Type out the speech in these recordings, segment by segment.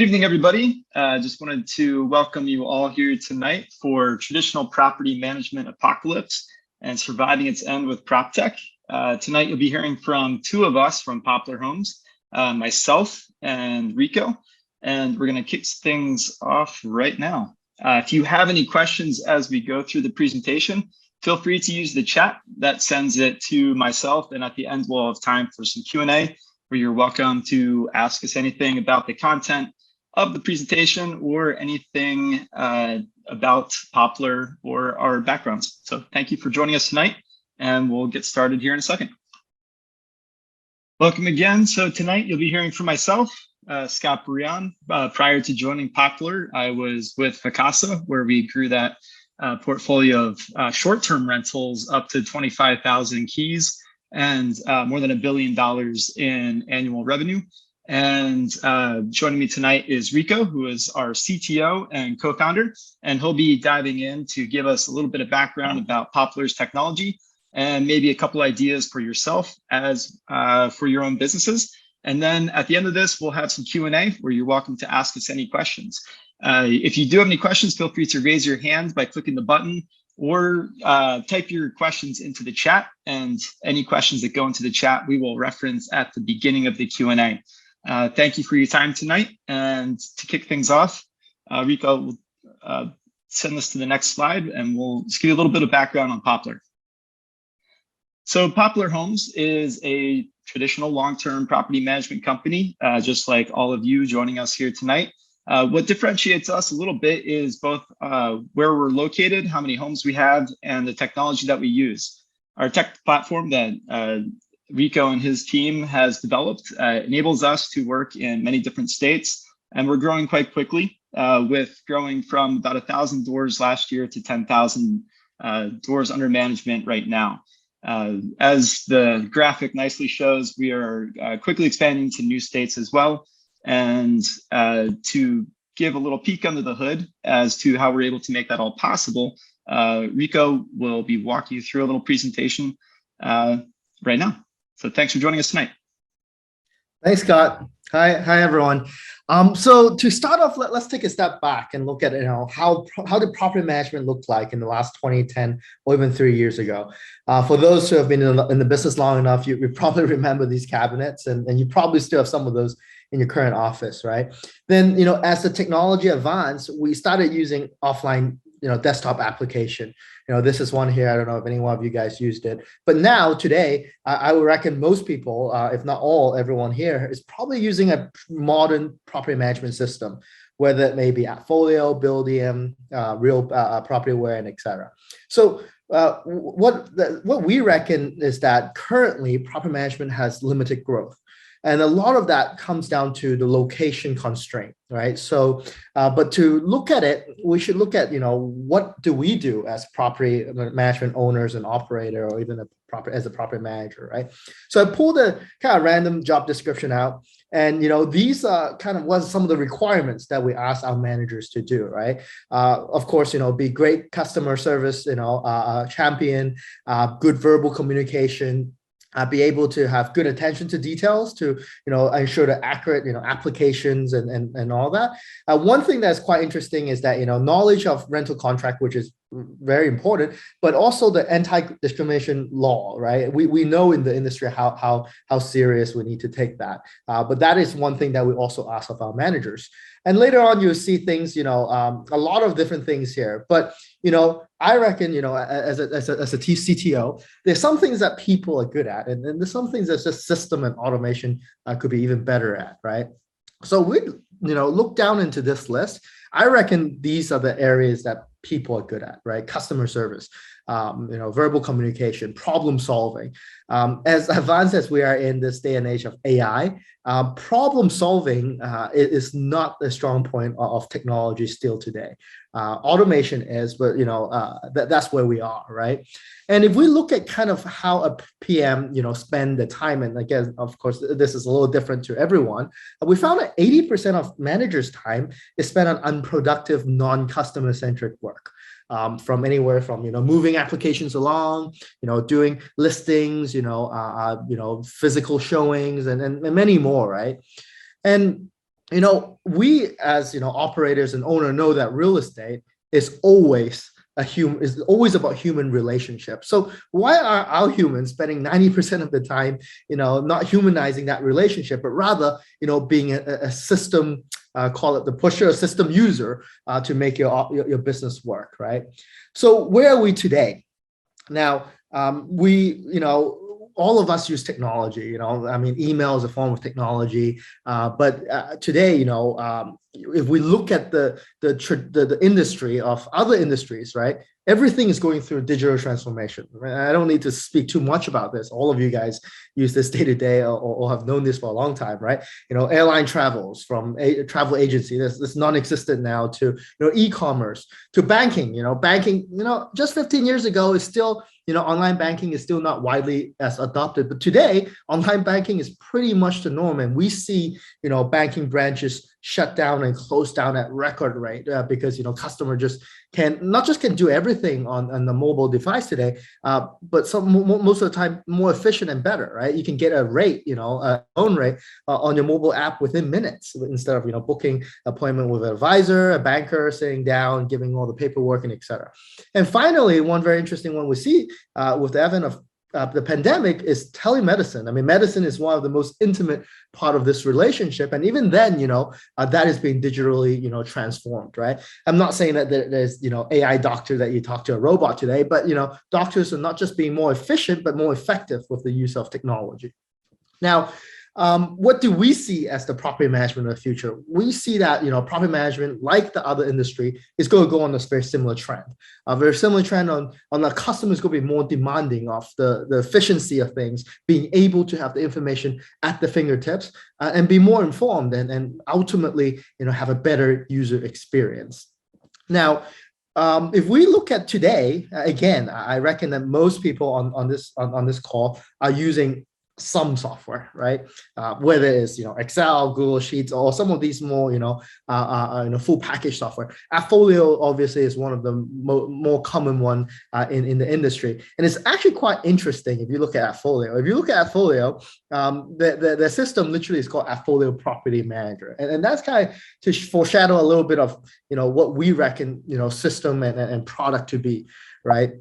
Good evening, everybody. Just wanted to welcome you all here tonight for Traditional Property Management Apocalypse and Surviving Its End with PropTech. Tonight, you'll be hearing from two of us from Poplar Homes, myself and Rico, and we're going to kick things off right now. If you have any questions as we go through the presentation, feel free to use the chat. That sends it to myself, and at the end, we'll have time for some Q&A, where you're welcome to ask us anything about the content of the presentation or anything about Poplar or our backgrounds. So thank you for joining us tonight, and we'll get started here in a second. Welcome again. So tonight you'll be hearing from myself, Scott Breon. Prior to joining Poplar, I was with Vacasa, where we grew that portfolio of short-term rentals up to 25,000 keys and more than $1 billion in annual revenue. And joining me tonight is Rico, who is our CTO and co-founder, and he'll be diving in to give us a little bit of background about Poplar's technology and maybe a couple ideas for yourself as for your own businesses. And then at the end of this, we'll have some Q&A where you're welcome to ask us any questions. If you do have any questions, feel free to raise your hand by clicking the button or type your questions into the chat, and any questions that go into the chat, we will reference at the beginning of the Q&A. Thank you for your time tonight. And to kick things off, Rico will send us to the next slide, and we'll just give you a little bit of background on Poplar. So Poplar Homes is a traditional long-term property management company, just like all of you joining us here tonight. What differentiates us a little bit is both where we're located, how many homes we have, and the technology that we use. Our tech platform that Rico and his team has developed enables us to work in many different states, and we're growing quite quickly, with growing from about 1,000 doors last year to 10,000 doors under management right now. As the graphic nicely shows, we are quickly expanding to new states as well. And to give a little peek under the hood as to how we're able to make that all possible, Rico will be walking you through a little presentation right now. So thanks for joining us tonight. Thanks, Scott. Hi, everyone. So to start off, let's take a step back and look at how did property management look like in the last 20, 10, or even 3 years ago. For those who have been in the business long enough, you probably remember these cabinets, and you probably still have some of those in your current office, right? Then, as the technology advanced, we started using offline desktop application. This is one here. I don't know if any one of you guys used it, but now today, I would reckon most people, if not all, everyone here is probably using a modern property management system, whether it may be Appfolio, Buildium, Real Propertyware, and etc. So what we reckon is that currently property management has limited growth. And a lot of that comes down to the location constraint, right? So, but to look at it, we should look at, what do we do as property management owners and operator, or even as a property manager, right? So I pulled a kind of random job description out, and these are kind of what some of the requirements that we ask our managers to do, right? Of course, be great customer service, champion, good verbal communication. Be able to have good attention to details to, ensure the accurate, applications and all that. One thing that's quite interesting is that, knowledge of rental contract, which is very important, but also the anti-discrimination law, right? We know in the industry how serious we need to take that. But that is one thing that we also ask of our managers. And later on, you'll see things, a lot of different things here. But, I reckon, as a CTO, there's some things that people are good at, and then there's some things that just system and automation could be even better at, right? So we, look down into this list. I reckon these are the areas that people are good at, right? Customer service, verbal communication, problem solving. As advanced as we are in this day and age of AI, problem solving is not a strong point of technology still today. Automation is, but that's where we are, right? And if we look at kind of how a PM, spend the time, and again, of course, this is a little different to everyone. We found that 80% of managers' time is spent on unproductive, non-customer centric work. From anywhere from moving applications along, doing listings, physical showings, and many more, right? And we as operators and owner know that real estate is always is always about human relationships. So why are our humans spending 90% of the time, not humanizing that relationship, but rather, being a system, call it the pusher, a system user to make your business work, right? So where are we today? Now, all of us use technology, I mean, email is a form of technology, but today, if we look at the industry of other industries, right, everything is going through digital transformation. I don't need to speak too much about this. All of you guys use this day to day or have known this for a long time, right? Airline travels from a travel agency that's non-existent now to e-commerce to banking. Banking, just 15 years ago is still, online banking is still not widely as adopted, but today online banking is pretty much the norm, and we see banking branches shut down and close down at record rate because customer just can do everything on the mobile device today, but most of the time more efficient and better, right? You can get a rate, a loan rate on your mobile app within minutes instead of booking appointment with an advisor, a banker, sitting down, giving all the paperwork and etc. And finally, one very interesting one we see with the advent of the pandemic is telemedicine. I mean, medicine is one of the most intimate part of this relationship, and even then, that is being digitally, transformed, right? I'm not saying that there's, AI doctor that you talk to a robot today, but doctors are not just being more efficient, but more effective with the use of technology. Now, what do we see as the property management of the future? We see that property management, like the other industry, is going to go on this very similar trend. A very similar trend on the customers going to be more demanding of the efficiency of things, being able to have the information at the fingertips and be more informed and ultimately have a better user experience. Now, if we look at today, again, I reckon that most people on this call are using some software, right? Whether it's Excel, Google Sheets, or some of these more full package software. AppFolio obviously is one of the more common one in the industry, and it's actually quite interesting if you look at AppFolio. If you look at AppFolio, the system literally is called AppFolio Property Manager, and that's kind of to foreshadow a little bit of what we reckon system and product to be, right?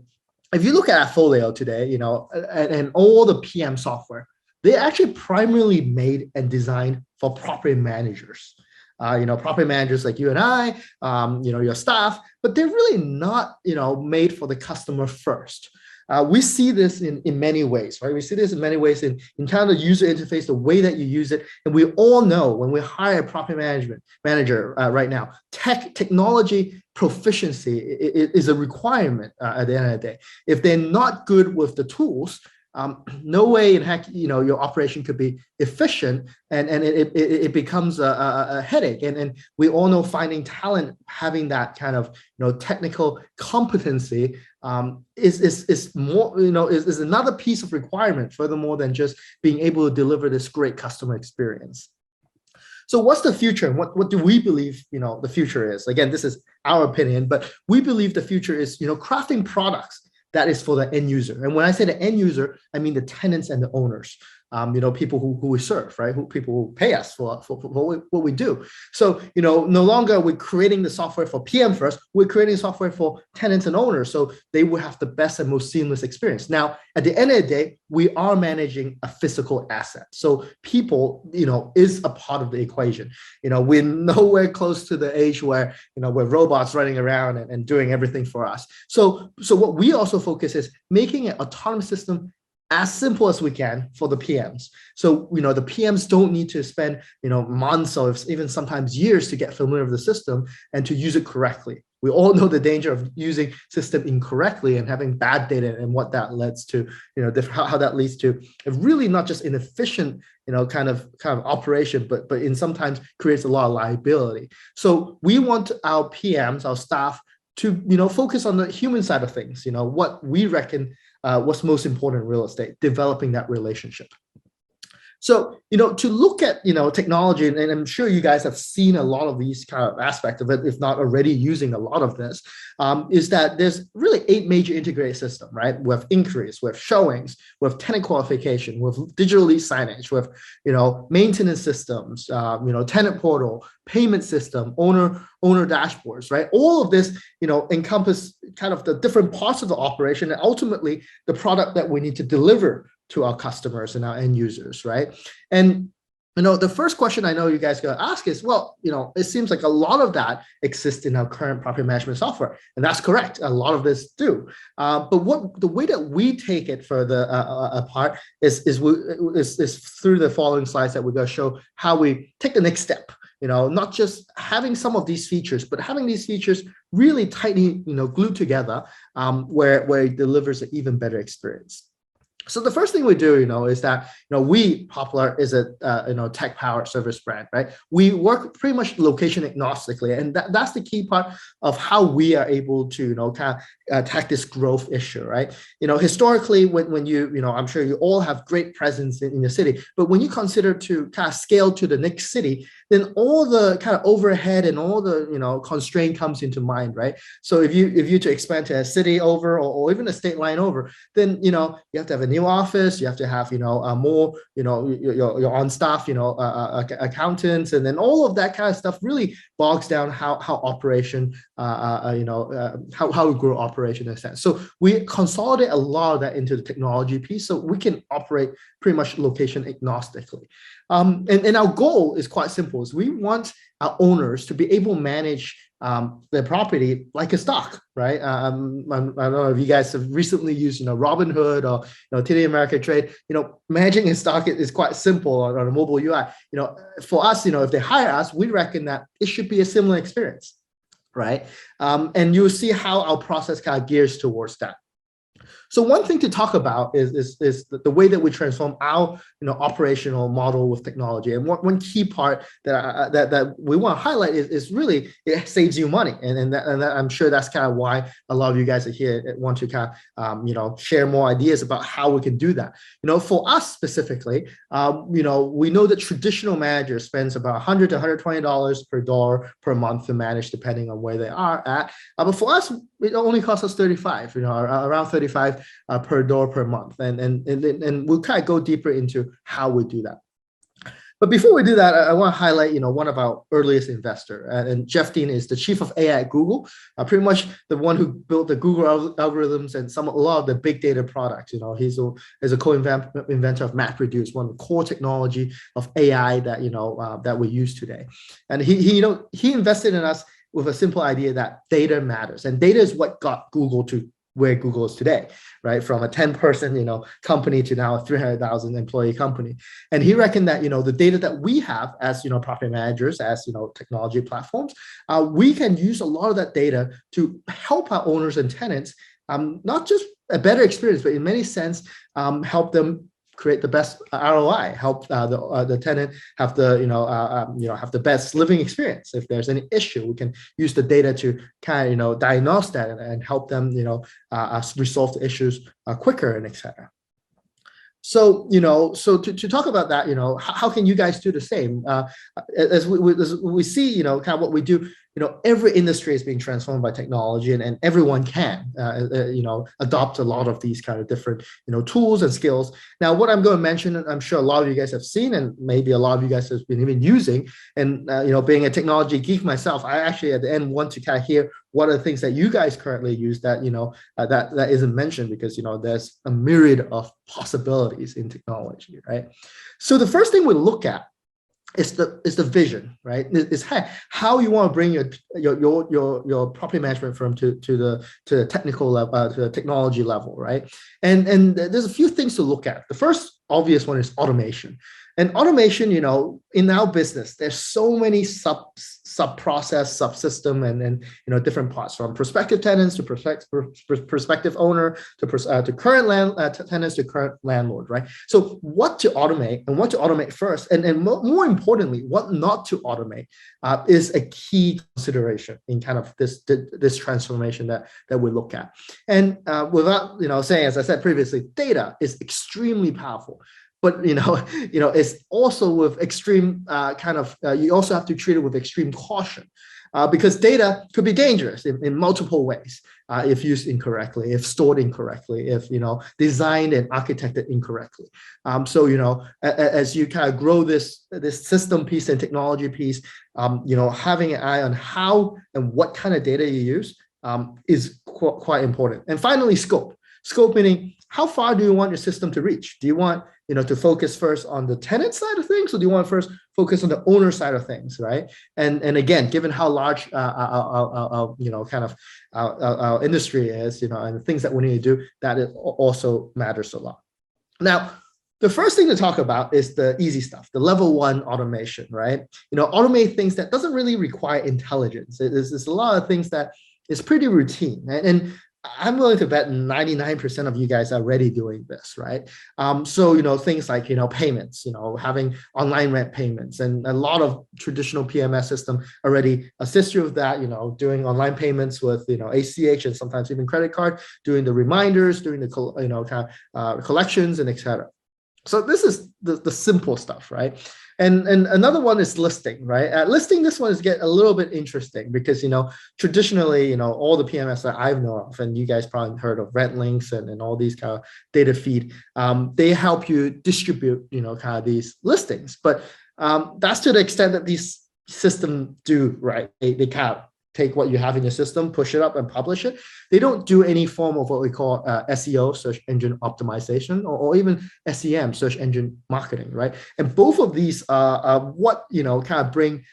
If you look at AppFolio today, and all the PM software, they're actually primarily made and designed for property managers. Property managers like you and I, your staff, but they're really not, made for the customer first. We see this in many ways, right? We see this in many ways in kind of the user interface, the way that you use it. And we all know when we hire a property manager right now, technology proficiency is a requirement at the end of the day. If they're not good with the tools, no way in heck your operation could be efficient, and it becomes a headache. And we all know finding talent, having that kind of technical competency is more is another piece of requirement, furthermore than just being able to deliver this great customer experience. So what's the future, and what do we believe the future is? Again, this is our opinion, but we believe the future is crafting products that is for the end user. And when I say the end user, I mean the tenants and the owners, people who we serve, right? People who pay us for what we do. So, no longer are we creating the software for PM first, we're creating software for tenants and owners, so they will have the best and most seamless experience. Now, at the end of the day, we are managing a physical asset. So people, is a part of the equation. We're nowhere close to the age where, we're robots running around and doing everything for us. So what we also focus is making an autonomous system as simple as we can for the PMs. So, the PMs don't need to spend, months or even sometimes years to get familiar with the system and to use it correctly. We all know the danger of using system incorrectly and having bad data and what that leads to, how that leads to really not just inefficient, kind of operation, but in sometimes creates a lot of liability. So we want our PMs, our staff, to focus on the human side of things, what we reckon what's most important in real estate, developing that relationship. So, to look at, technology, and I'm sure you guys have seen a lot of these kind of aspects of it, if not already using a lot of this, is that there's really 8 major integrated systems, right? We have inquiries, we have showings, we have tenant qualification, we have digital lead signage, we have, maintenance systems, tenant portal, payment system, owner dashboards, right? All of this, encompass kind of the different parts of the operation and ultimately the product that we need to deliver to our customers and our end users, right? And the first question I know you guys are going to ask is, well, it seems like a lot of that exists in our current property management software, and that's correct. A lot of this do, but the way that we take it further apart is through the following slides that we're going to show how we take the next step. Not just having some of these features, but having these features really tightly, glued together, where it delivers an even better experience. So the first thing we do, is that, we, Poplar, is a, tech-powered service brand, right? We work pretty much location agnostically, and that's the key part of how we are able to, kind of attack this growth issue, right? Historically, when you, I'm sure you all have great presence in the city, but when you consider to kind of scale to the next city, then all the kind of overhead and all the, constraint comes into mind, right? So if you to expand to a city over or even a state line over, then, you have to have a new office, you have to have, more, your on staff, accountants, and then all of that kind of stuff really bogs down how operation, how we grow operation in a sense. So we consolidate a lot of that into the technology piece, so we can operate pretty much location agnostically. And our goal is quite simple: is we want our owners to be able to manage their property like a stock, right? I don't know if you guys have recently used, Robinhood or TD Ameritrade. Managing a stock is quite simple on a mobile UI. For us, if they hire us, we reckon that it should be a similar experience, right? And you'll see how our process kind of gears towards that. So one thing to talk about is the way that we transform our operational model with technology. And one key part that we want to highlight is really it saves you money, and that I'm sure that's kind of why a lot of you guys are here and want to kind of share more ideas about how we can do that. For us specifically, we know that traditional managers spends about $100 to $120 per door per month to manage, depending on where they are at. But for us, it only costs us $35, around $35 per door per month, and we'll kind of go deeper into how we do that. But before we do that, I want to highlight, one of our earliest investor, and Jeff Dean is the chief of AI at Google, pretty much the one who built the Google algorithms and a lot of the big data products. He's a co-inventor of MapReduce, one of the core technology of AI that that we use today, and he invested in us with a simple idea that data matters, and data is what got Google to where Google is today, right? From a 10-person, company to now a 300,000 employee company. And he reckoned that, the data that we have as, property managers, as, technology platforms, we can use a lot of that data to help our owners and tenants, not just a better experience, but in many sense, help them create the best ROI, help the tenant have the have the best living experience. If there's any issue, we can use the data to kind of diagnose that and help them resolve the issues quicker and etc. So to talk about that, how can you guys do the same? As we see, kind of what we do. Every industry is being transformed by technology, and everyone can, adopt a lot of these kind of different, tools and skills. Now, what I'm going to mention, I'm sure a lot of you guys have seen, and maybe a lot of you guys have been even using. And being a technology geek myself, I actually at the end want to kind of hear what are the things that you guys currently use that that isn't mentioned, because there's a myriad of possibilities in technology, right? So the first thing we look at is the vision, right? Is how you want to bring your property management firm to the technical level, to the technology level, right? And there's a few things to look at. The first obvious one is automation. And automation, in our business, there's so many sub-process, subsystem, and different parts, from prospective tenants to prospective owner to current tenants to current landlord, right? So what to automate and what to automate first, and more importantly, what not to automate is a key consideration in kind of this transformation that we look at. And without saying, as I said previously, data is extremely powerful. but it's also with extreme you also have to treat it with extreme caution. Because data could be dangerous in multiple ways if used incorrectly, if stored incorrectly, if designed and architected incorrectly. So as you kind of grow this system piece and technology piece, having an eye on how and what kind of data you use is quite important. And finally, scope. Scope meaning how far do you want your system to reach? Do you want to focus first on the tenant side of things, or do you want to first focus on the owner side of things, right? And again, given how large our industry is, and the things that we need to do, that it also matters a lot. Now, the first thing to talk about is the easy stuff, the level 1 automation, right? Automate things that doesn't really require intelligence. There's a lot of things that is pretty routine, right? And I'm willing to bet 99% of you guys are already doing this, right? So, things like, payments, having online rent payments, and a lot of traditional PMS system already assist you with that, doing online payments with, ACH and sometimes even credit card, doing the reminders, doing the, collections and et cetera. So this is the simple stuff, right? And another one is listing, right? Listing, this one is get a little bit interesting because, traditionally, all the PMS that I've known of, and you guys probably heard of rent links and all these kind of data feed, they help you distribute, kind of these listings. But that's to the extent that these systems do, right? They kind of take what you have in your system, push it up and publish it. They don't do any form of what we call SEO, search engine optimization, or even SEM, search engine marketing, right? And both of these are what, kind of bring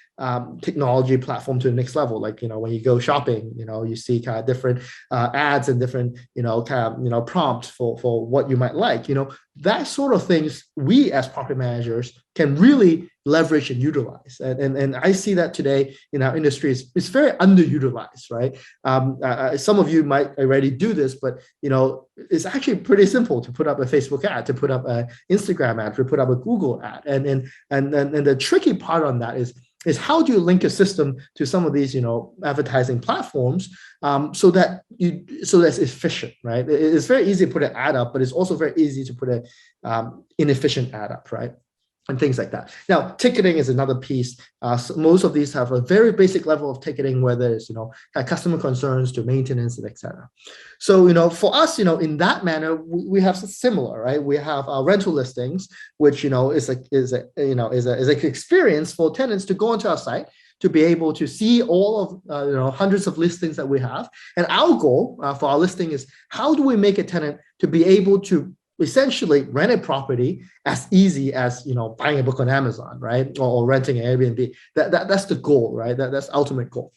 technology platform to the next level. Like, when you go shopping, you see kind of different ads and different, prompts for what you might like, that sort of things we as property managers can really leverage and utilize. And I see that today in our industry, it's very underutilized, right? Some of you might already do this, but it's actually pretty simple to put up a Facebook ad, to put up an Instagram ad, to put up a Google ad. And the tricky part on that is how do you link a system to some of these, advertising platforms, so that it's efficient, right? It's very easy to put an ad up, but it's also very easy to put an inefficient ad up, right? And things like that. Now, ticketing is another piece. So most of these have a very basic level of ticketing, whether it's, customer concerns to maintenance and et cetera. So, for us, in that manner, we have similar, right? We have our rental listings, which, is an experience for tenants to go onto our site, to be able to see all of, hundreds of listings that we have. And our goal for our listing is how do we make a tenant to be able to essentially rent a property as easy as buying a book on Amazon, right, or renting an Airbnb. That's the goal, right? That's ultimate goal.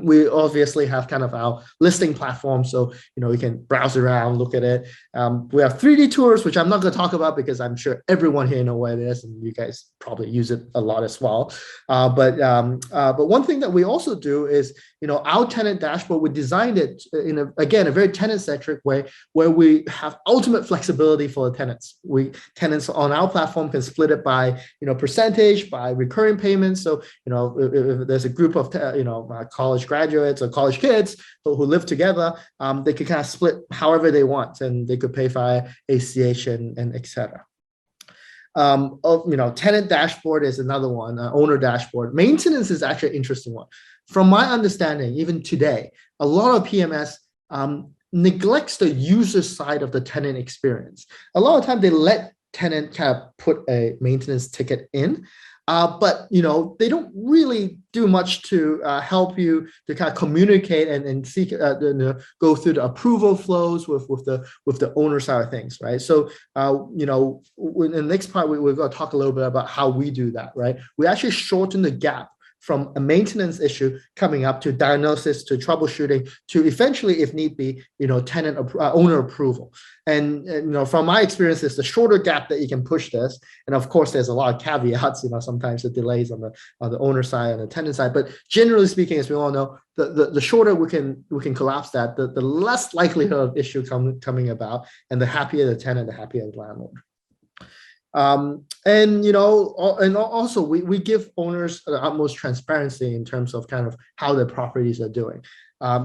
We obviously have kind of our listing platform, so you can browse around, look at it. We have 3D tours, which I'm not going to talk about because I'm sure everyone here knows what it is, and you guys probably use it a lot as well. But one thing that we also do is our tenant dashboard. We designed it in a very tenant-centric way, where we have ultimate flexibility for the tenants. Tenants on our platform can split it by percentage, by recurring payments. So if there's a group of college graduates or college kids who live together, they could kind of split however they want, and they could pay via ACH and et cetera. Tenant dashboard is another one, owner dashboard. Maintenance is actually an interesting one. From my understanding, even today, a lot of PMS neglects the user side of the tenant experience. A lot of time they let tenant kind of put a maintenance ticket in, but they don't really do much to help you to kind of communicate and seek go through the approval flows with the owner side of things, right? So in the next part we're going to talk a little bit about how we do that, right? We actually shorten the gap from a maintenance issue coming up to diagnosis, to troubleshooting, to eventually, if need be, tenant owner approval. And from my experience, it's the shorter gap that you can push this. And of course, there's a lot of caveats. Sometimes the delays on the owner side and the tenant side. But generally speaking, as we all know, the shorter we can collapse that, the less likelihood of issue coming about, and the happier the tenant, the happier the landlord. And also we give owners the utmost transparency in terms of kind of how their properties are doing.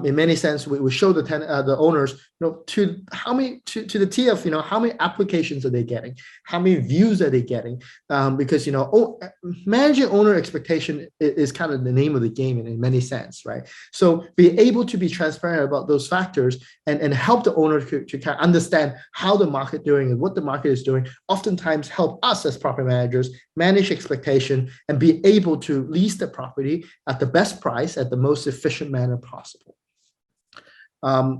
In many sense, we show the owners to how many to the T of how many applications are they getting, how many views are they getting, because managing owner expectation is kind of the name of the game in many sense, right? So be able to be transparent about those factors and help the owner to kind of understand how the market doing and what the market is doing. Oftentimes help us as property managers manage expectation and be able to lease the property at the best price at the most efficient manner possible.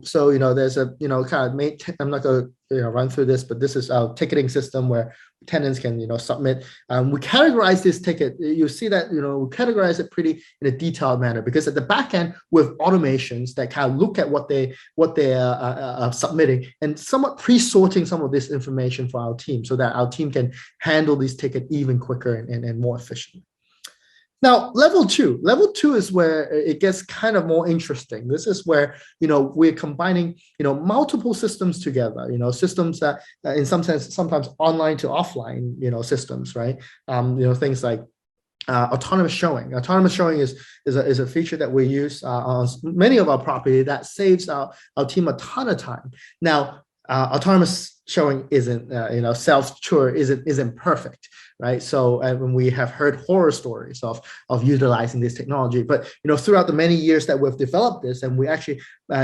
So there's a kind of I'm not going to run through this, but this is our ticketing system where tenants can submit. We categorize this ticket. You see that we categorize it pretty in a detailed manner, because at the back end with automations that kind of look at what they are submitting and somewhat pre-sorting some of this information for our team, so that our team can handle these tickets even quicker and more efficiently. Now, level two is where it gets kind of more interesting. This is where, we're combining, multiple systems together, systems that in some sense, sometimes online to offline, systems, right? Things like autonomous showing. Autonomous showing is a feature that we use on many of our property that saves our team a ton of time. Now, autonomous showing isn't, self-tour isn't perfect, right? So when we have heard horror stories of utilizing this technology, but throughout the many years that we've developed this, and we actually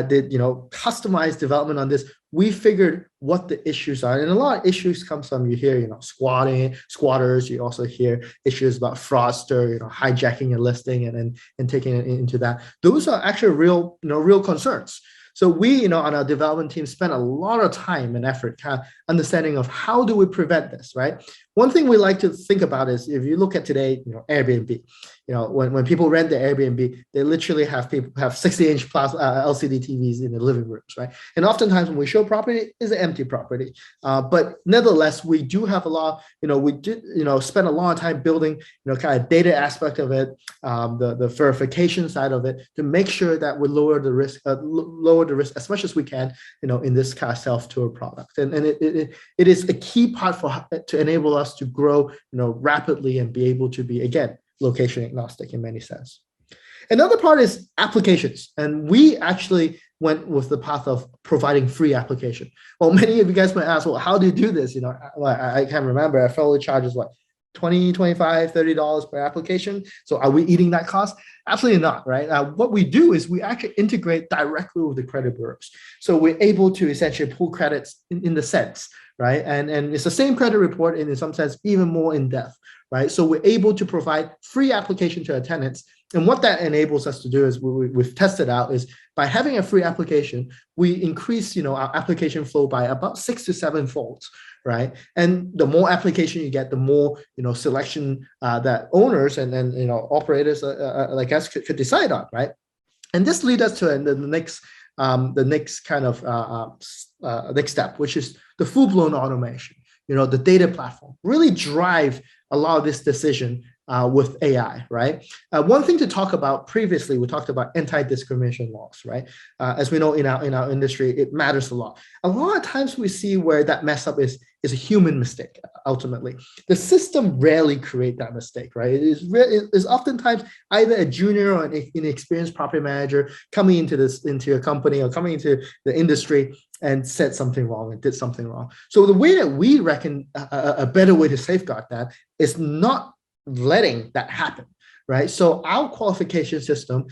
did customized development on this, we figured what the issues are, and a lot of issues comes from, you hear squatters, you also hear issues about fraudster, hijacking a listing and taking it into that. Those are actually real concerns. So we, on our development team, spent a lot of time and effort kind of understanding of how do we prevent this, right? One thing we like to think about is, if you look at today, Airbnb, when people rent the Airbnb, they literally have 60-inch plus LCD TVs in the living rooms, right? And oftentimes when we show property, it's an empty property. But nevertheless, we do have a lot, we did, spend a lot of time building, kind of data aspect of it, the verification side of it, to make sure that we lower the risk as much as we can, in this kind of self-tour product. And it is a key part to enable us to grow, rapidly and be able to be, again, location agnostic in many sense. Another part is applications. And we actually went with the path of providing free application. Well, many of you guys might ask, well, how do you do this? I can't remember. Our fellow charges what? $20, $25, $30 per application. So are we eating that cost? Absolutely not, right? What we do is we actually integrate directly with the credit bureaus. So we're able to essentially pull credits in the sense, right? And it's the same credit report, and in some sense, even more in depth, right? So we're able to provide free application to our tenants. And what that enables us to do is we've tested out is by having a free application, we increase, our application flow by about 6 to 7 folds, right? And the more application you get, the more, selection that owners and then, operators like us could decide on, right? And this leads us to the next kind of next step, which is the full-blown automation. The data platform really drive a lot of this decision with AI, right? One thing to talk about previously, we talked about anti-discrimination laws, right? As we know in our industry, it matters a lot. A lot of times we see where that mess up is a human mistake. Ultimately, the system rarely create that mistake, right? It is oftentimes either a junior or an inexperienced property manager coming into a company or coming into the industry and said something wrong and did something wrong. So the way that we reckon a better way to safeguard that is not letting that happen, right? So our qualification system,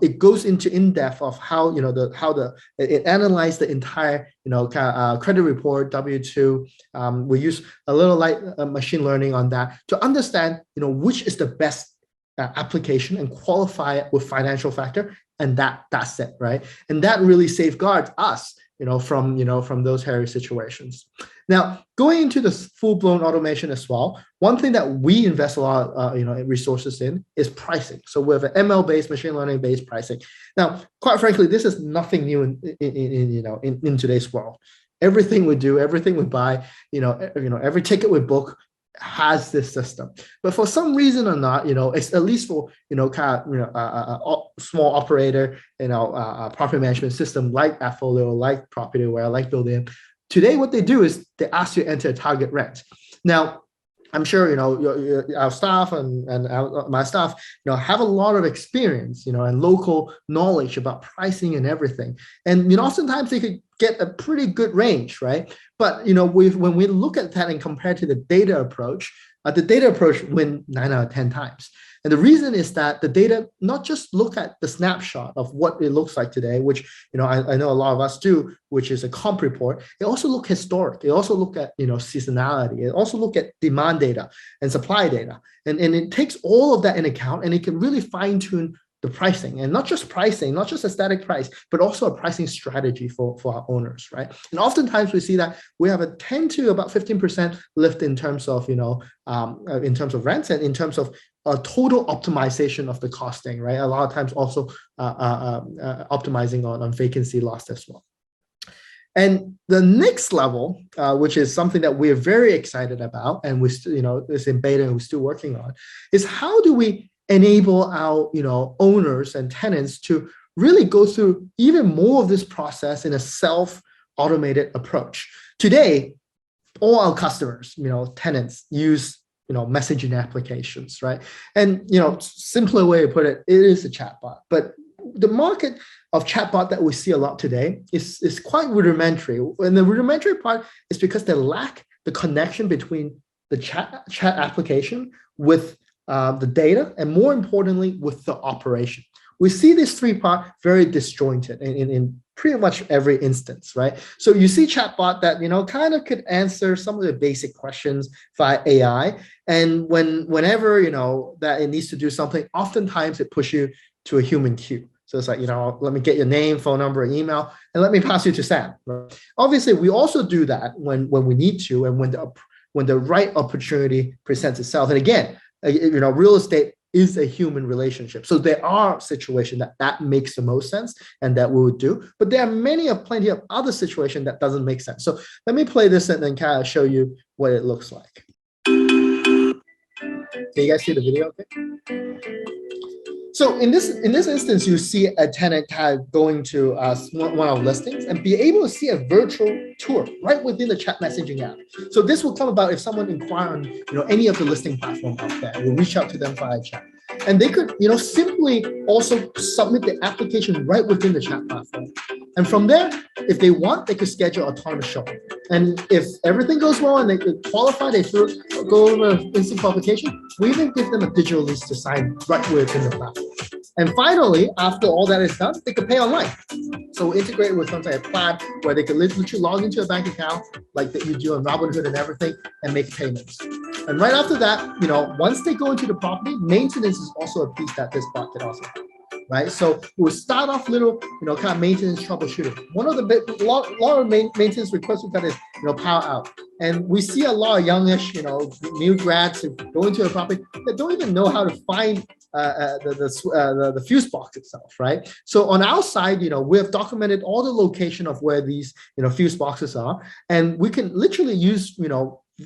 it goes into in depth of how it analyzes the entire credit report, W2. We use a little light machine learning on that to understand which is the best application and qualify it with financial factor, and that's it, right? And that really safeguards us from those hairy situations. Now, going into the full-blown automation as well, one thing that we invest a lot of resources in is pricing. So we have an ML-based, machine learning-based pricing. Now, quite frankly, this is nothing new in today's world. Everything we do, everything we buy, every ticket we book has this system. But for some reason or not, it's at least for small operator, property management system like AppFolio, like PropertyWare, like Build-In. Today, what they do is they ask you to enter a target rent. Now, I'm sure our staff and my staff have a lot of experience and local knowledge about pricing and everything. And oftentimes they could get a pretty good range, right? But when we look at that and compare to the data approach win 9 out of 10 times. And the reason is that the data not just look at the snapshot of what it looks like today, which I know a lot of us do, which is a comp report. It also look historic. It also look at seasonality. It also look at demand data and supply data, and it takes all of that in account, and it can really fine tune the pricing, and not just pricing, not just a static price, but also a pricing strategy for our owners, right? And oftentimes we see that we have a 10 to about 15% lift in terms of in terms of rents and in terms of total optimization of the costing, right? A lot of times also optimizing on vacancy loss as well. And the next level, which is something that we're very excited about, and we it's in beta and we're still working on, is how do we enable our owners and tenants to really go through even more of this process in a self-automated approach. Today, all our customers, tenants use messaging applications, right? And simpler way to put it, it is a chatbot. But the market of chatbot that we see a lot today is quite rudimentary. And the rudimentary part is because they lack the connection between the chat application with the data, and more importantly, with the operation. We see this three-part very disjointed in pretty much every instance, right? So you see chatbot that kind of could answer some of the basic questions via AI, and whenever that it needs to do something, oftentimes it pushes you to a human queue. So it's like, let me get your name, phone number, and email, and let me pass you to Sam. Right? Obviously, we also do that when we need to, and when the right opportunity presents itself. And again, real estate is a human relationship. So there are situations that makes the most sense and that we would do, but there are plenty of other situations that doesn't make sense. So let me play this and then kind of show you what it looks like. Can you guys see the video okay? So in this instance, you see a tenant going to one of our listings and be able to see a virtual tour right within the chat messaging app. So this will come about if someone inquire on any of the listing platform out there. We'll reach out to them via chat, and they could simply also submit the application right within the chat platform. And from there, if they want, they could schedule autonomous showing. And if everything goes well and they qualify, they go over instant qualification, we even give them a digital lease to sign right within the platform. And finally, after all that is done, they could pay online. So we integrate with something like Plaid, where they can literally log into a bank account like that you do on Robinhood and everything, and make payments. And right after that, once they go into the property, maintenance is also a piece that this bot can also do. Right, so we'll start off little, kind of maintenance troubleshooting. One of the lot of maintenance requests we got is, power out, and we see a lot of youngish, new grads who go into a property that don't even know how to find the fuse box itself, right? So on our side, we have documented all the location of where these, fuse boxes are, and we can literally use,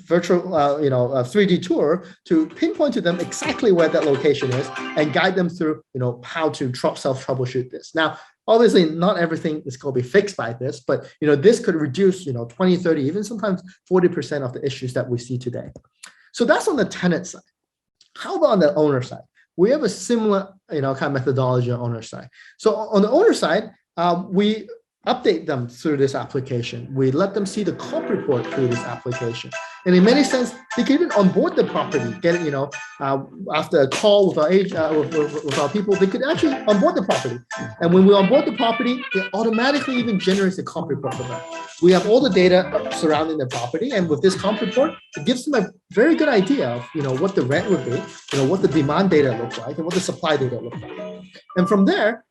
virtual 3D tour to pinpoint to them exactly where that location is and guide them through how to self troubleshoot this. Now obviously not everything is going to be fixed by this, but this could reduce 20, 30, even sometimes 40% of the issues that we see today. So that's on the tenant side. How about on the owner side? We have a similar kind of methodology on owner side. So on the owner side, we update them through this application. We let them see the comp report through this application. And in many sense, they can even onboard the property, get it, after a call with our with our people, they could actually onboard the property. And when we onboard the property, it automatically even generates a comp report for them. We have all the data surrounding the property, and with this comp report, it gives them a very good idea of what the rent would be, what the demand data looks like, and what the supply data looks like. And from there,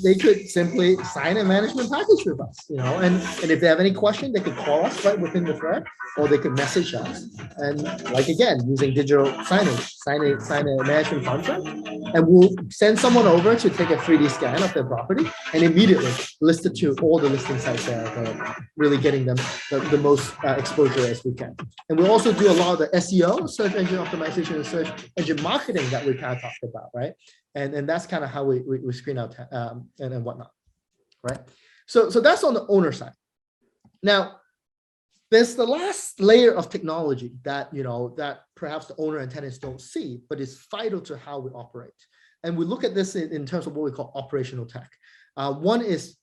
they could simply sign a management package with us, and if they have any question, they could call us right within the thread, or they could message us. And like again, using digital signage, sign a management contract, and we'll send someone over to take a 3D scan of their property and immediately list it to all the listing sites that are really getting them the most exposure as we can. And we'll also do a lot of the SEO, search engine optimization, and search engine marketing that we kind of talked about, right? And that's kind of how we screen out and whatnot, right? So that's on the owner side. Now, there's the last layer of technology that that perhaps the owner and tenants don't see, but it's vital to how we operate. And we look at this in terms of what we call operational tech. One is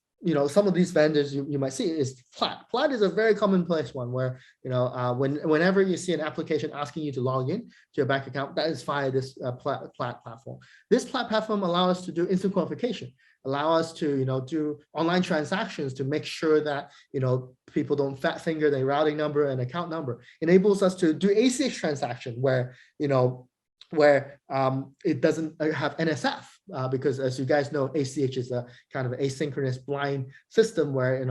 some of these vendors you might see is Plaid. Plaid is a very commonplace one where, whenever you see an application asking you to log in to your bank account, that is via this Plaid platform. This Plaid platform allows us to do instant qualification, allow us to, do online transactions to make sure that, people don't fat finger their routing number and account number. Enables us to do ACH transaction where, it doesn't have NSF, because as you guys know, ACH is a kind of asynchronous blind system where,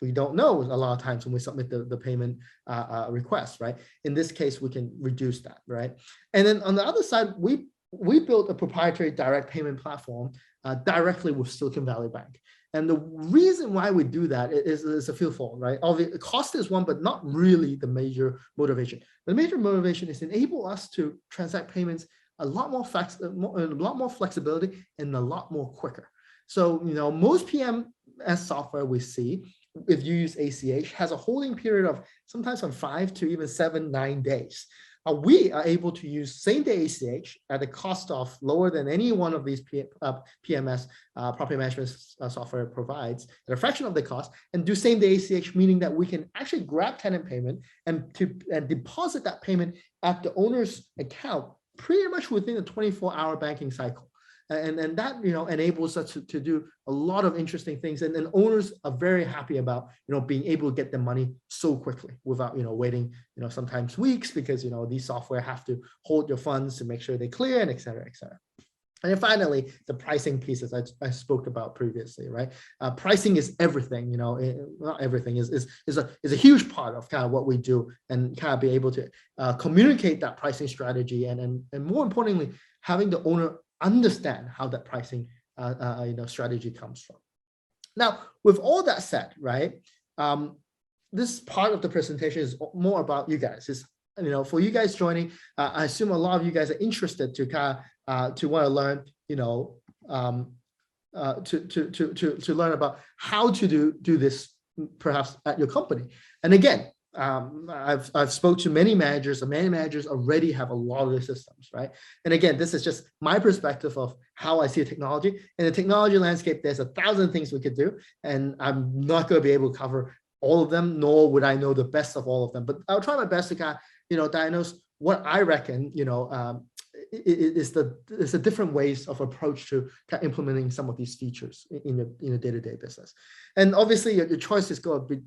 we don't know a lot of times when we submit the payment request, right? In this case, we can reduce that, right? And then on the other side, we built a proprietary direct payment platform directly with Silicon Valley Bank. And the reason why we do that is a few-fold, right? Obviously, cost is one, but not really the major motivation. The major motivation is enable us to transact payments a lot more flexibility and a lot more quicker. So, most PMS software we see, if you use ACH, has a holding period of sometimes from 5 to even 7, 9 days. We are able to use same-day ACH at a cost of lower than any one of these PMS, property management software provides, at a fraction of the cost, and do same-day ACH, meaning that we can actually grab tenant payment and deposit that payment at the owner's account pretty much within a 24-hour banking cycle. And that, enables us to do a lot of interesting things. And then owners are very happy about, being able to get the money so quickly without, waiting, sometimes weeks, because, these software have to hold your funds to make sure they clear, and et cetera, et cetera. And then finally, the pricing pieces I spoke about previously, right? Pricing is everything, not everything, is a huge part of kind of what we do, and kind of be able to communicate that pricing strategy, and more importantly, having the owner understand how that pricing strategy comes from. Now, with all that said, right, this part of the presentation is more about you guys. Is for you guys joining, I assume a lot of you guys are interested to kind of to want to learn, to learn about how to do this perhaps at your company. And again, I've spoke to many managers, and many managers already have a lot of the systems, right? And again, this is just my perspective of how I see the technology. In the technology landscape, there's 1,000 things we could do, and I'm not going to be able to cover all of them, nor would I know the best of all of them. But I'll try my best to kind of, diagnose what I reckon, is the different ways of approach to kind of implementing some of these features in your day-to-day business. And obviously your choice is going to be,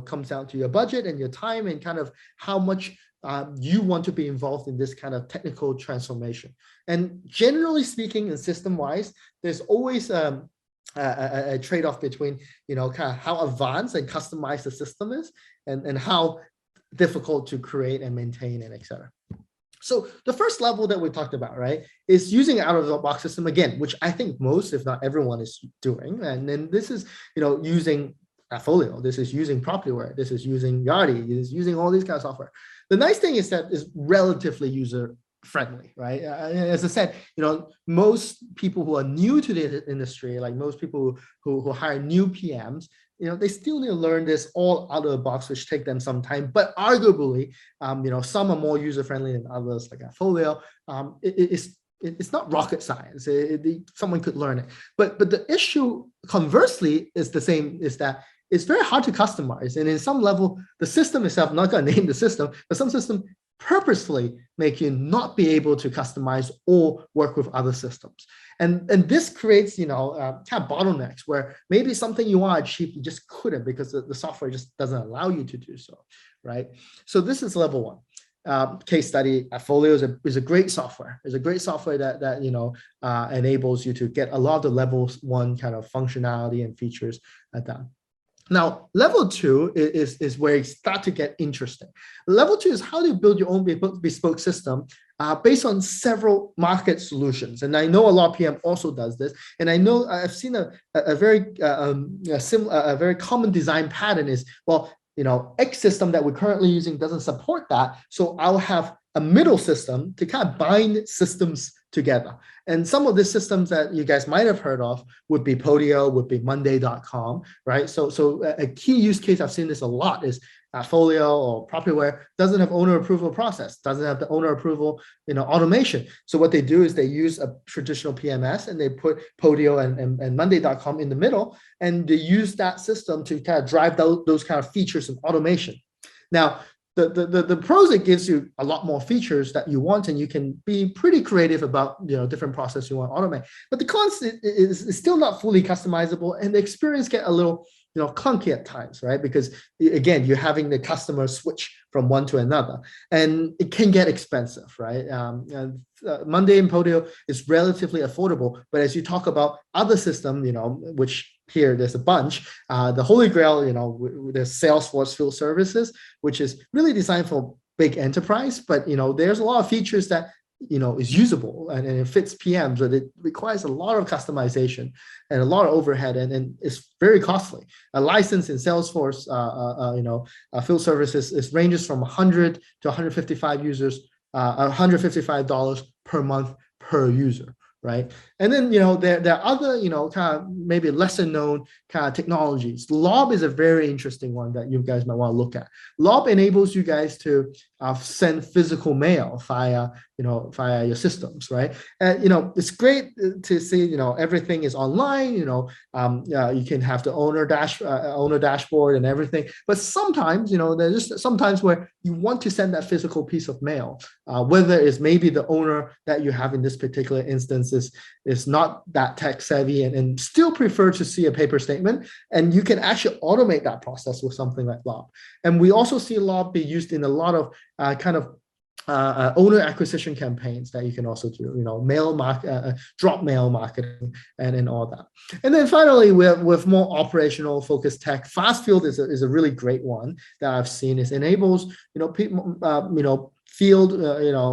comes down to your budget and your time, and kind of how much you want to be involved in this kind of technical transformation. And generally speaking, and system-wise, there's always a trade-off between, kind of how advanced and customized the system is, and how difficult to create and maintain, and et cetera. So the first level that we talked about, right, is using an out-of-the-box system again, which I think most, if not everyone, is doing. And then this is, using Folio. This is using PropTech. This is using Yardi. This is using all these kind of software. The nice thing is that it's relatively user-friendly, right? As I said, most people who are new to the industry, like most people who hire new PMs, they still need to learn this all out of the box, which take them some time. But arguably, some are more user-friendly than others, like Folio. It's not rocket science. Someone could learn it. But the issue, conversely, is the same, is that it's very hard to customize. And in some level, the system itself, I'm not going to name the system, but some system purposefully make you not be able to customize or work with other systems. And this creates, kind of bottlenecks where maybe something you want to achieve, you just couldn't, because the software just doesn't allow you to do so, right? So this is level one. Case study, Folio is a great software. It's a great software that enables you to get a lot of the level one kind of functionality and features done. Now, level two is where you start to get interesting. Level two is how to build your own bespoke system based on several market solutions. And I know a lot of PM also does this. And I know I've seen a very common design pattern is, well, X system that we're currently using doesn't support that. So I'll have a middle system to kind of bind systems together. And some of the systems that you guys might have heard of would be Podio, would be Monday.com, right? So a key use case, I've seen this a lot, is Folio or Propertyware doesn't have owner approval process, doesn't have the owner approval, automation. So what they do is they use a traditional PMS and they put Podio and Monday.com in the middle, and they use that system to kind of drive those kind of features and automation. Now, the pros, it gives you a lot more features that you want, and you can be pretty creative about different process you want to automate. But the cons is still not fully customizable, and the experience get a little clunky at times, right? Because again, you're having the customer switch from one to another, and it can get expensive, right? Monday and Podio is relatively affordable, but as you talk about other system, which here there's a bunch, the Holy Grail, there's Salesforce Field Services, which is really designed for big enterprise, but there's a lot of features that is usable and it fits PMs, but it requires a lot of customization and a lot of overhead, and it's very costly. A license in Salesforce, Field Services, ranges from 100 to 155 users, $155 per month per user, right? And then there are other kind of maybe lesser known kind of technologies. Lob is a very interesting one that you guys might want to look at. Lob enables you guys to send physical mail via your systems, right? And it's great to see everything is online. You can have the owner dashboard and everything. But sometimes there's just sometimes where you want to send that physical piece of mail, whether it's maybe the owner that you have in this particular instance is not that tech savvy and still prefer to see a paper statement, and you can actually automate that process with something like Lob. And we also see Lob be used in a lot of owner acquisition campaigns that you can also do, drop mail marketing and all that. And then finally, with more operational focused tech, Fastfield is a really great one that I've seen. It enables people, field,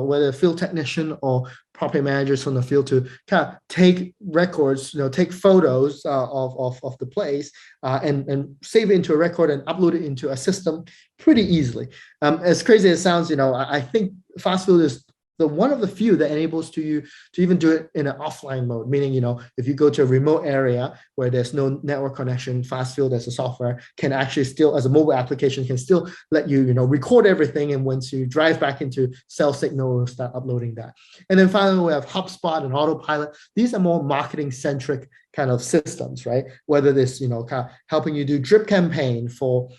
whether field technician or property managers from the field to kind of take records, take photos of the place and save it into a record and upload it into a system pretty easily. As crazy as it sounds, I think Fastfield is one of the few that enables you to even do it in an offline mode, meaning, if you go to a remote area where there's no network connection, Fastfield as a software can actually still, as a mobile application, can still let you, record everything. And once you drive back into cell signal, we'll start uploading that. And then finally, we have HubSpot and Autopilot. These are more marketing centric kind of systems, right? Whether this, kind of helping you do drip campaign for,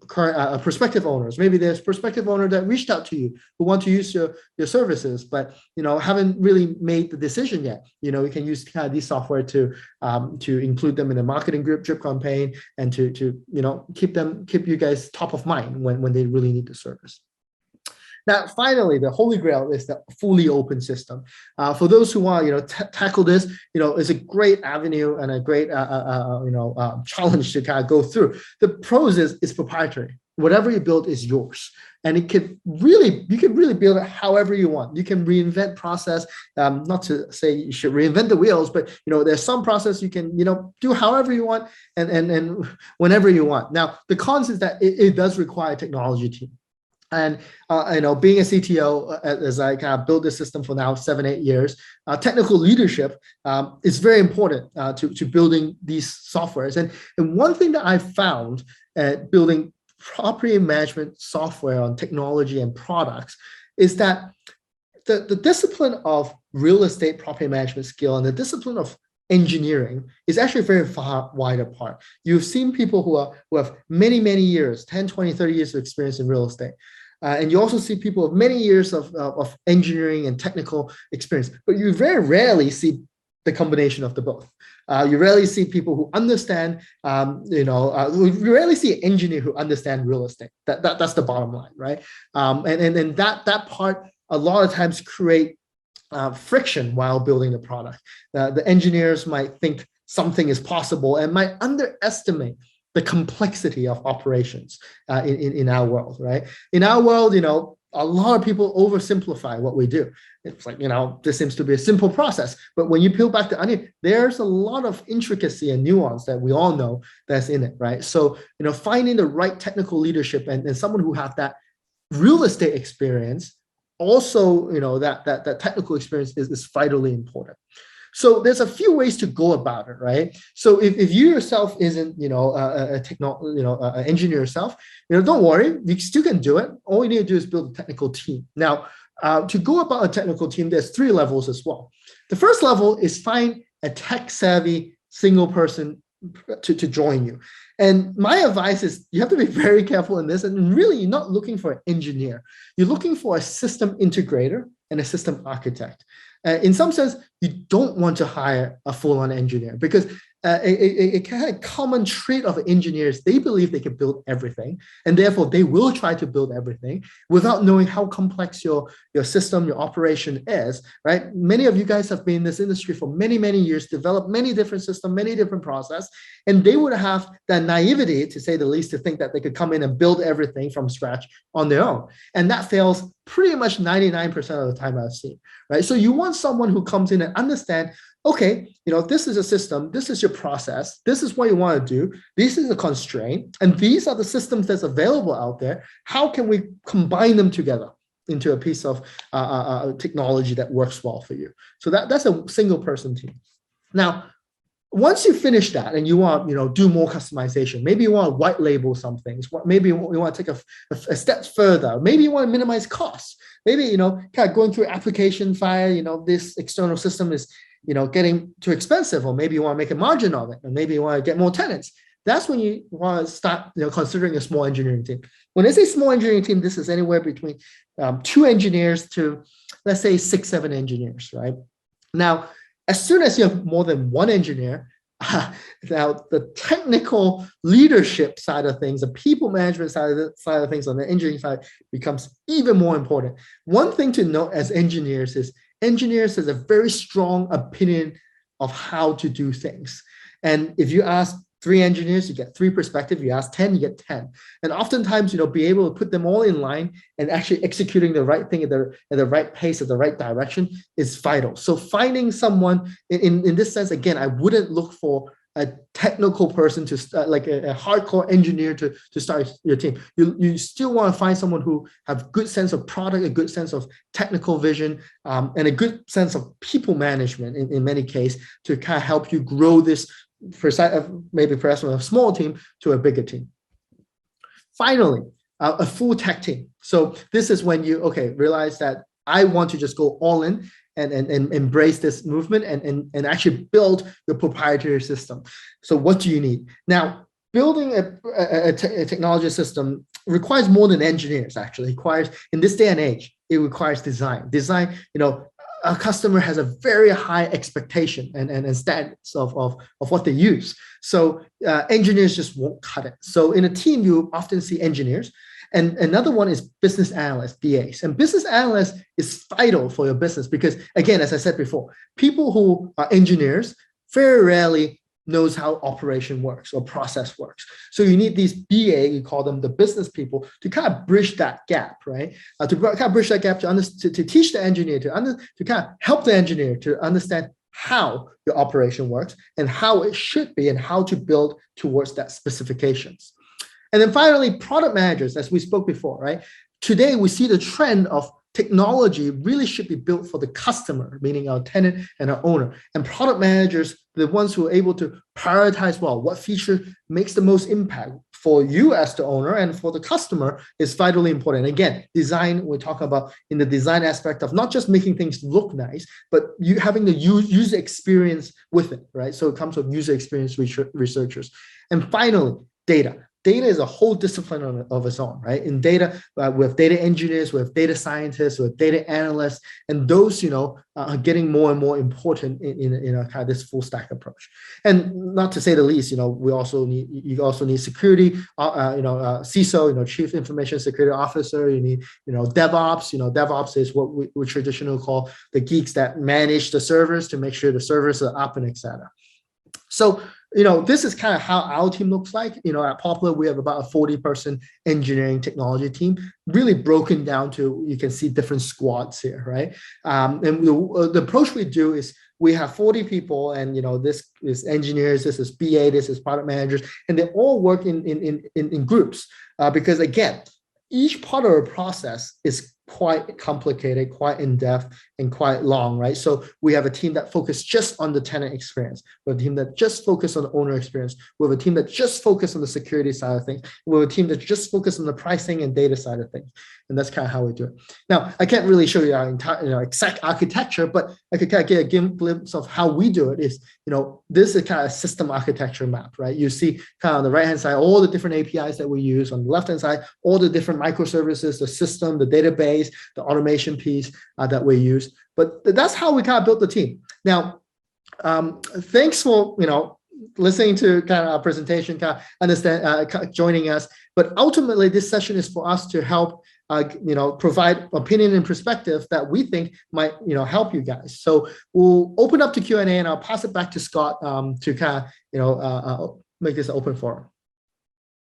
current prospective owners. Maybe there's prospective owner that reached out to you who want to use your services, but haven't really made the decision yet. You can use kind of these software to include them in a marketing group drip campaign and to keep you guys top of mind when they really need the service. Now, finally, the Holy Grail is the fully open system. For those who want, tackle this, it's a great avenue and a great, challenge to kind of go through. The pros is it's proprietary. Whatever you build is yours, and you can really build it however you want. You can reinvent process. Not to say you should reinvent the wheels, but there's some process you can do however you want and whenever you want. Now, the cons is that it does require a technology team. And being a CTO, as I kind of build this system for now 7-8 years, technical leadership is very important to building these softwares. And one thing that I found at building property management software on technology and products is that the discipline of real estate property management skill and the discipline of engineering is actually very far wide apart. You've seen people who have many years, 10, 20, 30 years of experience in real estate. And you also see people with many years of engineering and technical experience, but you very rarely see the combination of the both. You rarely see people who understand, you rarely see an engineer who understand real estate. That's the bottom line, right? And that part a lot of times create friction while building the product. The engineers might think something is possible and might underestimate the complexity of operations in our world, right? In our world, a lot of people oversimplify what we do. It's like, this seems to be a simple process, but when you peel back the onion, there's a lot of intricacy and nuance that we all know that's in it, right? So, finding the right technical leadership and someone who has that real estate experience, also, that technical experience is vitally important. So there's a few ways to go about it, right? So if you yourself isn't, an engineer yourself, don't worry, you still can do it. All you need to do is build a technical team. Now, to go about a technical team, there's 3 levels as well. The first level is find a tech-savvy single person to join you. And my advice is you have to be very careful in this. And really, you're not looking for an engineer. You're looking for a system integrator and a system architect. In some sense, you don't want to hire a full-on engineer because a kind of common trait of engineers, they believe they can build everything, and therefore they will try to build everything without knowing how complex your system, your operation is, right? Many of you guys have been in this industry for many, many years, developed many different systems, many different processes, and they would have that naivety, to say the least, to think that they could come in and build everything from scratch on their own. And that fails pretty much 99% of the time I've seen, right? So you want someone who comes in and understand, okay, this is a system, this is your process, this is what you want to do, this is a constraint, and these are the systems that's available out there. How can we combine them together into a piece of technology that works well for you? So that's a single person team. Now, once you finish that and you want, do more customization, maybe you want to white label some things, maybe you want to take a step further, maybe you want to minimize costs, maybe, kind of going through application file, this external system is, getting too expensive, or maybe you want to make a margin of it, or maybe you want to get more tenants. That's when you want to start, considering a small engineering team. When I say small engineering team, this is anywhere between 2 engineers to, let's say, 6, 7 engineers, right? Now, as soon as you have more than 1 engineer, now the technical leadership side of things, the people management side of things on the engineering side becomes even more important. One thing to note as engineers is a very strong opinion of how to do things. And if you ask 3 engineers, you get 3 perspectives. You ask 10, you get 10. And oftentimes, be able to put them all in line and actually executing the right thing at the right pace, at the right direction is vital. So finding someone in this sense, again, I wouldn't look for a technical person to start, like a hardcore engineer to start your team. You still want to find someone who have good sense of product, a good sense of technical vision, and a good sense of people management in many cases to kind of help you grow this, maybe perhaps from a small team to a bigger team. Finally, a full tech team. So this is when you, realize that I want to just go all in and embrace this movement and actually build your proprietary system. So what do you need? Now, building a technology system requires more than engineers, actually. It requires, in this day and age, it requires design. Design, a customer has a very high expectation and standards of what they use. So engineers just won't cut it. So in a team, you often see engineers. And another one is business analysts, BAs. And business analysts is vital for your business because, again, as I said before, people who are engineers very rarely knows how operation works or process works. So you need these BA, you call them the business people, to kind of bridge that gap, right? To kind of bridge that gap to teach the engineer, to kind of help the engineer to understand how your operation works and how it should be and how to build towards that specifications. And then finally, product managers, as we spoke before, right? Today, we see the trend of technology really should be built for the customer, meaning our tenant and our owner. And product managers, the ones who are able to prioritize, well, what feature makes the most impact for you as the owner and for the customer is vitally important. Again, design, we're talking about in the design aspect of not just making things look nice, but you having the user experience with it, right? So it comes with user experience researchers. And finally, data. Data is a whole discipline of its own, right? In data, we have data engineers, we have data scientists, we have data analysts, and those, are getting more and more important in a kind of this full stack approach. And not to say the least, you also need security, CISO, Chief Information Security Officer. You need, DevOps. DevOps is what we traditionally call the geeks that manage the servers to make sure the servers are up and et cetera. So, this is kind of how our team looks like. At Poplar, we have about a 40-person engineering technology team, really broken down to, you can see different squads here, right? And the approach we do is we have 40 people, and this is engineers, this is BA, this is product managers, and they all work in groups because, again, each part of the process is quite complicated, quite in-depth, and quite long, right? So we have a team that focus just on the tenant experience. We have a team that just focus on the owner experience. We have a team that just focus on the security side of things. We have a team that just focus on the pricing and data side of things. And that's kind of how we do it. Now, I can't really show you our entire, exact architecture, but I could kind of get a glimpse of how we do it is, this is kind of a system architecture map, right? You see kind of on the right-hand side, all the different APIs that we use. On the left-hand side, all the different microservices, the system, the database, the automation piece that we use. But that's how we kind of built the team. Now, thanks for, listening to kind of our presentation, kind of understand, joining us. But ultimately, this session is for us to help, provide opinion and perspective that we think might, help you guys. So we'll open up to Q&A, and I'll pass it back to Scott to kind of, make this open forum.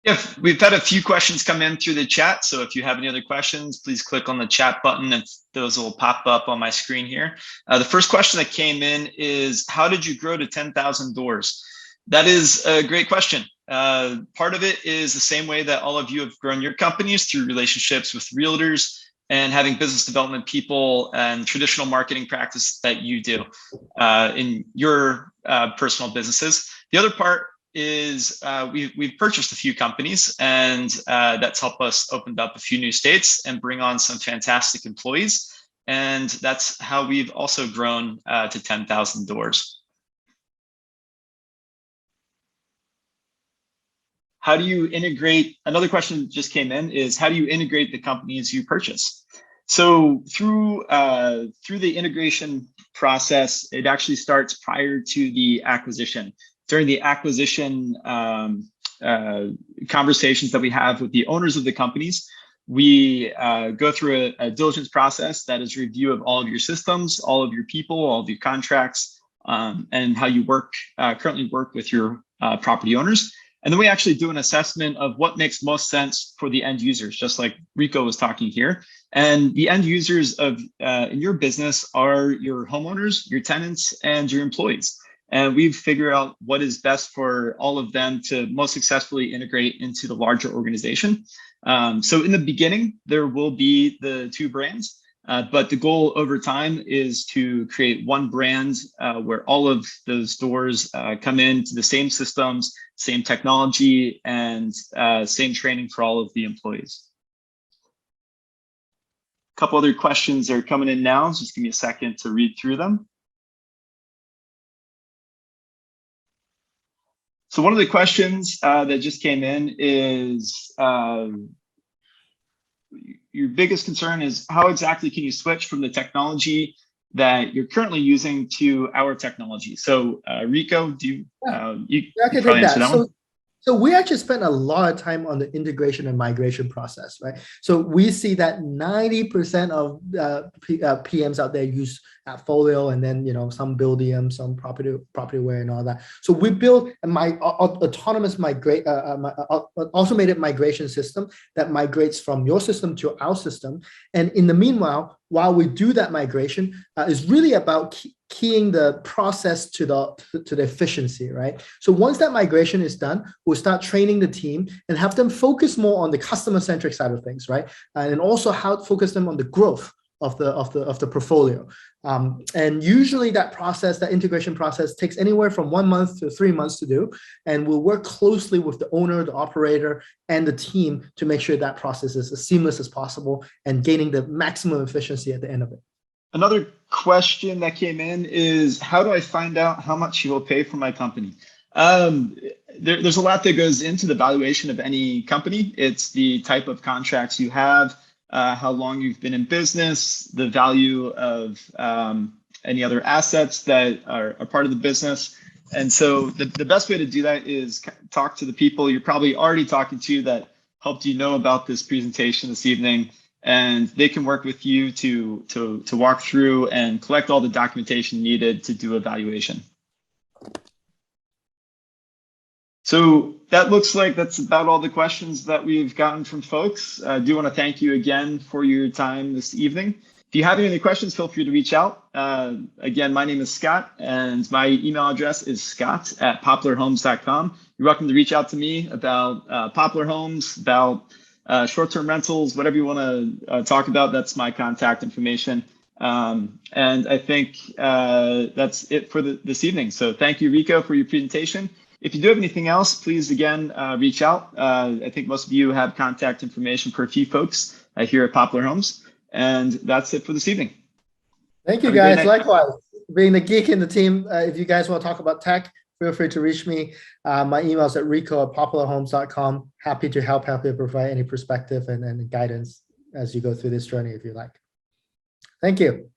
Yeah, we've had a few questions come in through the chat. So if you have any other questions, please click on the chat button and those will pop up on my screen here. The first question that came in is, how did you grow to 10,000 doors? That is a great question. Part of it is the same way that all of you have grown your companies, through relationships with realtors and having business development people and traditional marketing practice that you do in your personal businesses. The other part is we've purchased a few companies, and that's helped us open up a few new states and bring on some fantastic employees. And that's how we've also grown to 10,000 doors. How do you integrate? Another question that just came in is, how do you integrate the companies you purchase? So through the integration process, it actually starts prior to the acquisition. During the acquisition conversations that we have with the owners of the companies, we go through a diligence process that is review of all of your systems, all of your people, all of your contracts, and how you currently work with your property owners. And then we actually do an assessment of what makes most sense for the end users, just like Rico was talking here. And the end users of in your business are your homeowners, your tenants, and your employees. And we've figured out what is best for all of them to most successfully integrate into the larger organization. So in the beginning, there will be the two brands, but the goal over time is to create one brand where all of those doors come into the same systems, same technology, and same training for all of the employees. A couple other questions are coming in now. Just give me a second to read through them. So one of the questions that just came in is, your biggest concern is, how exactly can you switch from the technology that you're currently using to our technology? So Rico, do you, you can probably take answer that. that one? So we actually spent a lot of time on the integration and migration process, right? So we see that 90% of PMs out there use AppFolio, and then some Buildium, some PropertyWare, and all that. So we built a autonomous automated migration system that migrates from your system to our system. And in the meanwhile, while we do that migration, is really about keying the process to the efficiency, right? So once that migration is done, we'll start training the team and have them focus more on the customer-centric side of things, right? And also how to focus them on the growth of the portfolio. And usually that integration process takes anywhere from 1 month to 3 months to do. And we'll work closely with the owner, the operator, and the team to make sure that process is as seamless as possible and gaining the maximum efficiency at the end of it. Another question that came in is, how do I find out how much you will pay for my company? There's a lot that goes into the valuation of any company. It's the type of contracts you have, how long you've been in business, the value of any other assets that are part of the business. And so the best way to do that is talk to the people you're probably already talking to that helped you know about this presentation this evening. And they can work with you to walk through and collect all the documentation needed to do a valuation. So that looks like that's about all the questions that we've gotten from folks. I do want to thank you again for your time this evening. If you have any questions, feel free to reach out. Again, my name is Scott, and my email address is scott@poplarhomes.com. You're welcome to reach out to me about Poplar Homes, about short-term rentals, whatever you want to talk about, that's my contact information. And I think that's it for this evening. So thank you, Rico, for your presentation. If you do have anything else, please, again, reach out. I think most of you have contact information for a few folks here at Poplar Homes. And that's it for this evening. Thank you, guys. Likewise, being the geek in the team, if you guys want to talk about tech, feel free to reach me. My email is at rico@poplarhomes.com. Happy to help you provide any perspective and guidance as you go through this journey if you like. Thank you.